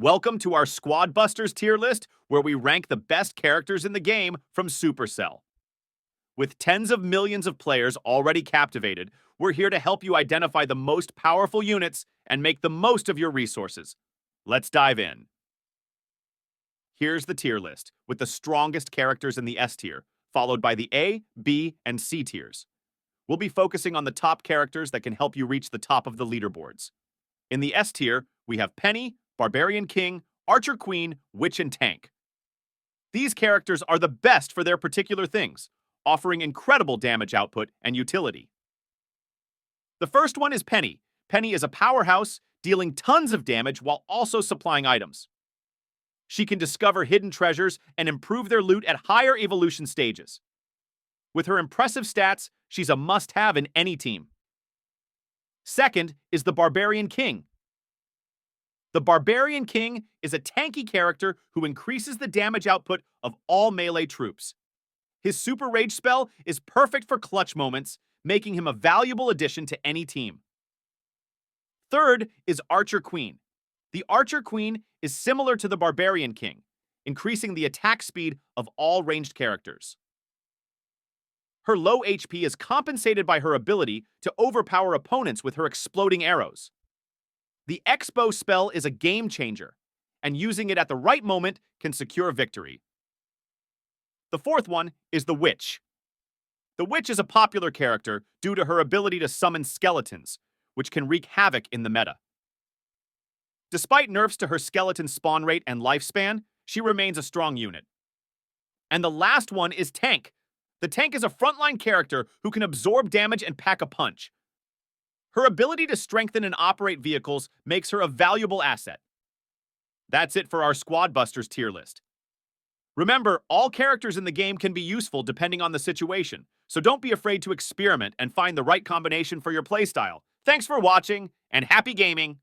Welcome to our Squad Busters tier list, where we rank the best characters in the game from Supercell. With tens of millions of players already captivated, we're here to help you identify the most powerful units and make the most of your resources. Let's dive in. Here's the tier list, with the strongest characters in the S tier, followed by the A, B, and C tiers. We'll be focusing on the top characters that can help you reach the top of the leaderboards. In the S tier, we have Penny, Barbarian King, Archer Queen, Witch, and Tank. These characters are the best for their particular things, offering incredible damage output and utility. The first one is Penny. Penny is a powerhouse, dealing tons of damage while also supplying items. She can discover hidden treasures and improve their loot at higher evolution stages. With her impressive stats, she's a must-have in any team. Second is the Barbarian King. The Barbarian King is a tanky character who increases the damage output of all melee troops. His Super Rage spell is perfect for clutch moments, making him a valuable addition to any team. Third is Archer Queen. The Archer Queen is similar to the Barbarian King, increasing the attack speed of all ranged characters. Her low HP is compensated by her ability to overpower opponents with her exploding arrows. The X-Bow spell is a game changer, and using it at the right moment can secure victory. The fourth one is the Witch. The Witch is a popular character due to her ability to summon skeletons, which can wreak havoc in the meta. Despite nerfs to her skeleton spawn rate and lifespan, she remains a strong unit. And the last one is Tank. The Tank is a frontline character who can absorb damage and pack a punch. Her ability to strengthen and operate vehicles makes her a valuable asset. That's it for our Squad Busters tier list. Remember, all characters in the game can be useful depending on the situation, so don't be afraid to experiment and find the right combination for your playstyle. Thanks for watching, and happy gaming!